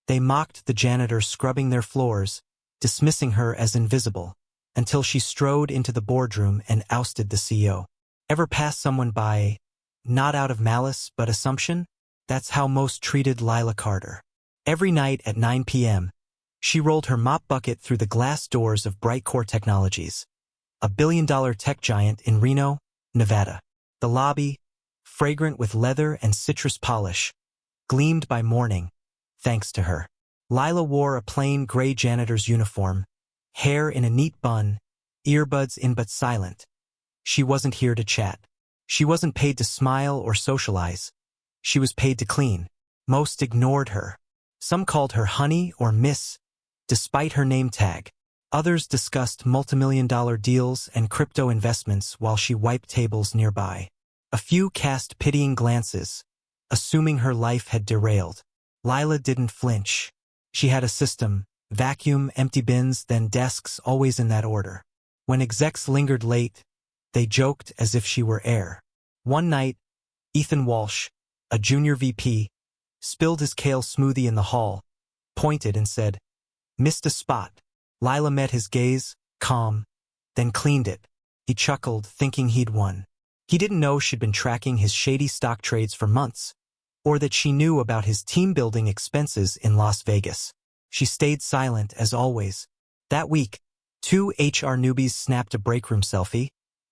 They mocked the janitor scrubbing their floors, dismissing her as invisible, until she strode into the boardroom and ousted the CEO. Ever pass someone by, not out of malice but assumption? That's how most treated Lila Carter. Every night at 9 p.m., she rolled her mop bucket through the glass doors of Brightcore Technologies, a billion-dollar tech giant in Reno, Nevada. The lobby, fragrant with leather and citrus polish, gleamed by morning, thanks to her. Lila wore a plain gray janitor's uniform, hair in a neat bun, earbuds in but silent. She wasn't here to chat. She wasn't paid to smile or socialize. She was paid to clean. Most ignored her. Some called her honey or miss, despite her name tag. Others discussed multimillion-dollar deals and crypto investments while she wiped tables nearby. A few cast pitying glances, assuming her life had derailed. Lila didn't flinch. She had a system: vacuum, empty bins, then desks, always in that order. When execs lingered late, they joked as if she were air. One night, Ethan Walsh, a junior VP, spilled his kale smoothie in the hall, pointed and said, "Missed a spot." Lila met his gaze, calm, then cleaned it. He chuckled, thinking he'd won. He didn't know she'd been tracking his shady stock trades for months, or that she knew about his team-building expenses in Las Vegas. She stayed silent, as always. That week, 2 HR newbies snapped a breakroom selfie,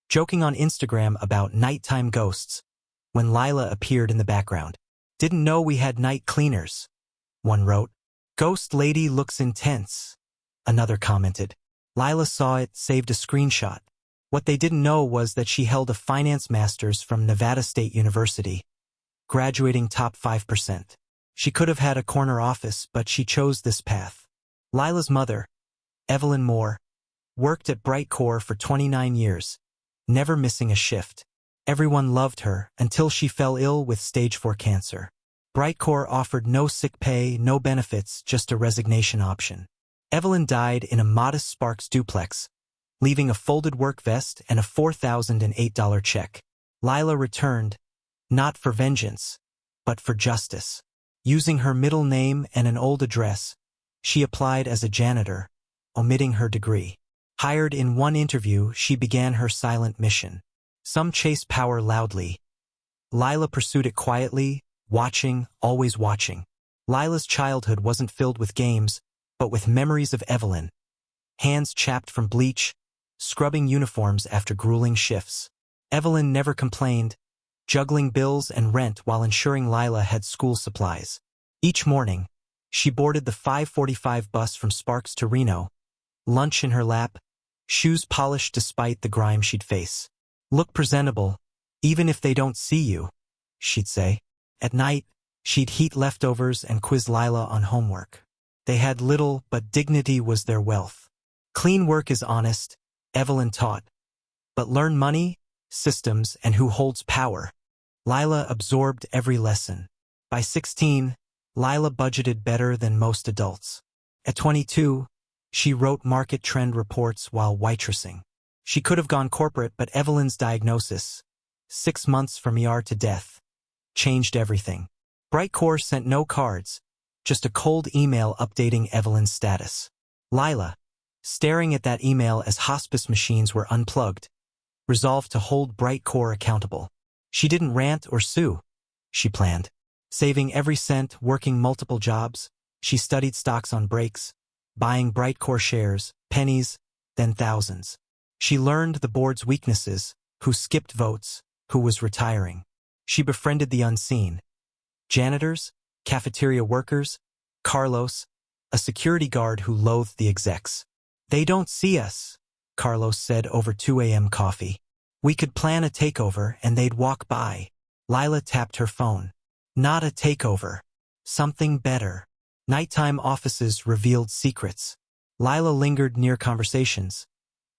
joking on Instagram about nighttime ghosts, when Lila appeared in the background. "Didn't know we had night cleaners," one wrote. "Ghost lady looks intense," another commented. Lila saw it, saved a screenshot. What they didn't know was that she held a finance master's from Nevada State University, graduating top 5%. She could have had a corner office, but she chose this path. Lila's mother, Evelyn Moore, worked at Brightcore for 29 years, never missing a shift. Everyone loved her until she fell ill with stage 4 cancer. Brightcore offered no sick pay, no benefits, just a resignation option. Evelyn died in a modest Sparks duplex, leaving a folded work vest and a $4,008 check. Lila returned, not for vengeance, but for justice. Using her middle name and an old address, she applied as a janitor, omitting her degree. Hired in one interview, she began her silent mission. Some chase power loudly. Lila pursued it quietly, watching, always watching. Lila's childhood wasn't filled with games, but with memories of Evelyn. Hands chapped from bleach, scrubbing uniforms after grueling shifts. Evelyn never complained, juggling bills and rent while ensuring Lila had school supplies. Each morning, she boarded the 5:45 bus from Sparks to Reno, lunch in her lap, shoes polished despite the grime she'd face. "Look presentable, even if they don't see you," she'd say. At night, she'd heat leftovers and quiz Lila on homework. They had little, but dignity was their wealth. "Clean work is honest," Evelyn taught. "But learn money, systems, and who holds power." Lila absorbed every lesson. By 16, Lila budgeted better than most adults. At 22, she wrote market trend reports while waitressing. She could have gone corporate, but Evelyn's diagnosis, 6 months from ER to death, changed everything. Brightcore sent no cards, just a cold email updating Evelyn's status. Lila, staring at that email as hospice machines were unplugged, resolved to hold Brightcore accountable. She didn't rant or sue. She planned. Saving every cent, working multiple jobs, she studied stocks on breaks, buying Brightcore shares, pennies, then thousands. She learned the board's weaknesses, who skipped votes, who was retiring. She befriended the unseen. Janitors, cafeteria workers, Carlos, a security guard who loathed the execs. "They don't see us," Carlos said over 2 a.m. coffee. "We could plan a takeover and they'd walk by." Lila tapped her phone. Not a takeover. Something better. Nighttime offices revealed secrets. Lila lingered near conversations,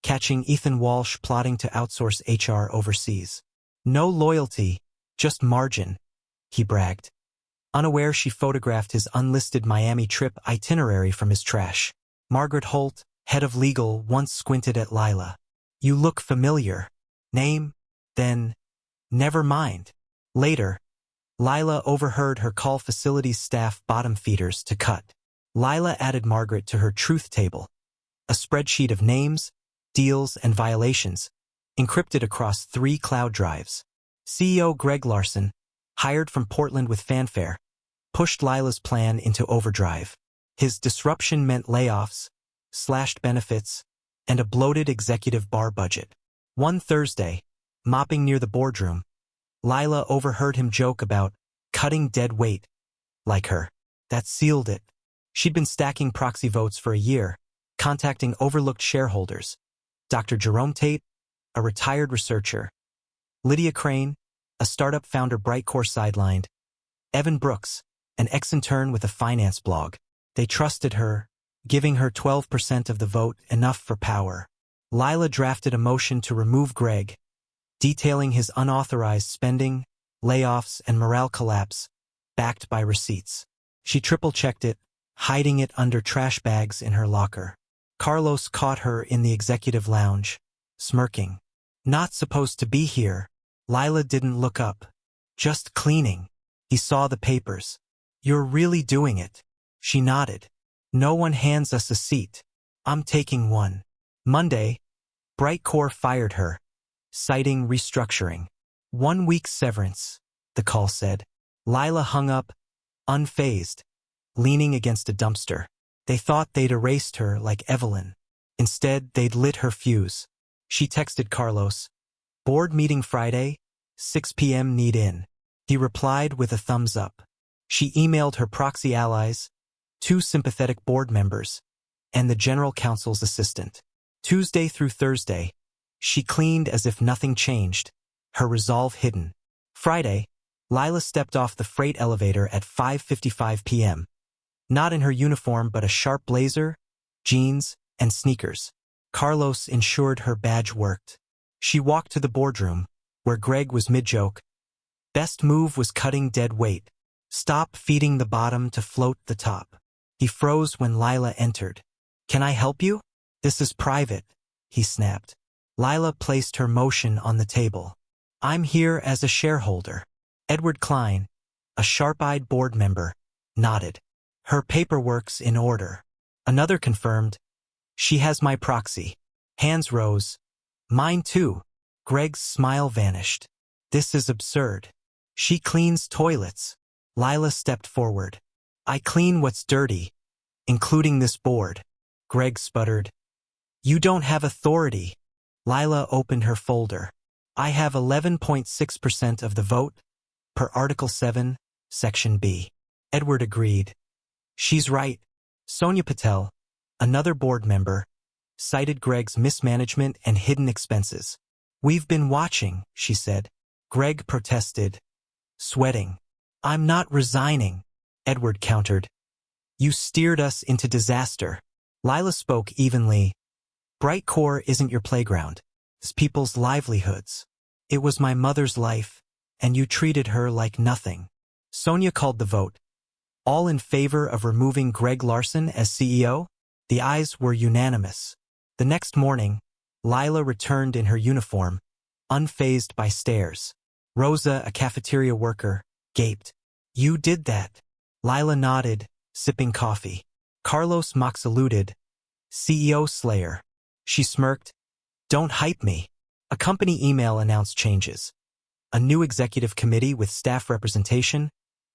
catching Ethan Walsh plotting to outsource HR overseas. "No loyalty, just margin," he bragged. Unaware, she photographed his unlisted Miami trip itinerary from his trash. Margaret Holt, head of legal, once squinted at Lila. "You look familiar." Name? Then, never mind. Later, Lila overheard her call facilities staff bottom feeders to cut. Lila added Margaret to her truth table, a spreadsheet of names, deals, and violations, encrypted across 3 cloud drives. CEO Greg Larson, hired from Portland with fanfare, pushed Lila's plan into overdrive. His disruption meant layoffs, slashed benefits, and a bloated executive bar budget. One Thursday, mopping near the boardroom, Lila overheard him joke about cutting dead weight, like her. That sealed it. She'd been stacking proxy votes for a year, contacting overlooked shareholders. Dr. Jerome Tate, a retired researcher. Lydia Crane, a startup founder Brightcore sidelined. Evan Brooks, an ex-intern with a finance blog. They trusted her, giving her 12% of the vote, enough for power. Lila drafted a motion to remove Greg, detailing his unauthorized spending, layoffs, and morale collapse, backed by receipts. She triple-checked it, hiding it under trash bags in her locker. Carlos caught her in the executive lounge, smirking. Not supposed to be here. Lila didn't look up. Just cleaning. He saw the papers. You're really doing it. She nodded. No one hands us a seat. I'm taking one. Monday, Brightcore fired her, citing restructuring. 1 week severance, the call said. Lila hung up, unfazed, leaning against a dumpster. They thought they'd erased her like Evelyn. Instead, they'd lit her fuse. She texted Carlos, "Board meeting Friday, 6 p.m. need in." He replied with a thumbs up. She emailed her proxy allies, 2 sympathetic board members, and the general counsel's assistant. Tuesday through Thursday, she cleaned as if nothing changed, her resolve hidden. Friday, Lila stepped off the freight elevator at 5:55 p.m. Not in her uniform but a sharp blazer, jeans, and sneakers. Carlos ensured her badge worked. She walked to the boardroom, where Greg was mid-joke. Best move was cutting dead weight. Stop feeding the bottom to float the top. He froze when Lila entered. "Can I help you?" "This is private," he snapped. Lila placed her motion on the table. "I'm here as a shareholder." Edward Klein, a sharp-eyed board member, nodded. "Her paperwork's in order." Another confirmed, "She has my proxy." Hands rose. "Mine too." Greg's smile vanished. "This is absurd. She cleans toilets." Lila stepped forward. "I clean what's dirty, including this board." Greg sputtered. "You don't have authority." Lila opened her folder. "I have 11.6% of the vote, per Article 7, Section B." Edward agreed. "She's right." Sonia Patel, another board member, cited Greg's mismanagement and hidden expenses. "We've been watching," she said. Greg protested, sweating. "I'm not resigning," Edward countered. "You steered us into disaster." Lila spoke evenly. "Brightcore isn't your playground. It's people's livelihoods. It was my mother's life, and you treated her like nothing." Sonia called the vote. All in favor of removing Greg Larson as CEO? The ayes were unanimous. The next morning, Lila returned in her uniform, unfazed by stares. Rosa, a cafeteria worker, gaped. "You did that." Lila nodded, sipping coffee. Carlos mock saluted. "CEO Slayer." She smirked. "Don't hype me." A company email announced changes. A new executive committee with staff representation,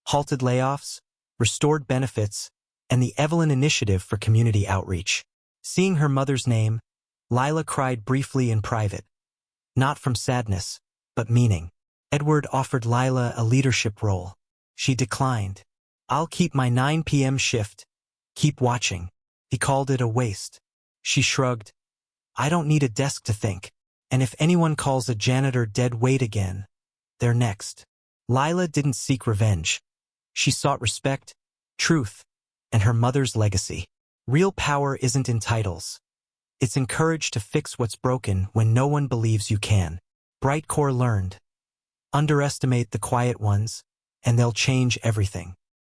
halted layoffs, restored benefits, and the Evelyn Initiative for community outreach. Seeing her mother's name, Lila cried briefly in private. Not from sadness, but meaning. Edward offered Lila a leadership role. She declined. "I'll keep my 9 p.m. shift. Keep watching." He called it a waste. She shrugged. "I don't need a desk to think. And if anyone calls a janitor dead weight again, they're next." Lila didn't seek revenge. She sought respect, truth, and her mother's legacy. Real power isn't in titles. It's in courage to fix what's broken when no one believes you can. Brightcore learned. Underestimate the quiet ones, and they'll change everything.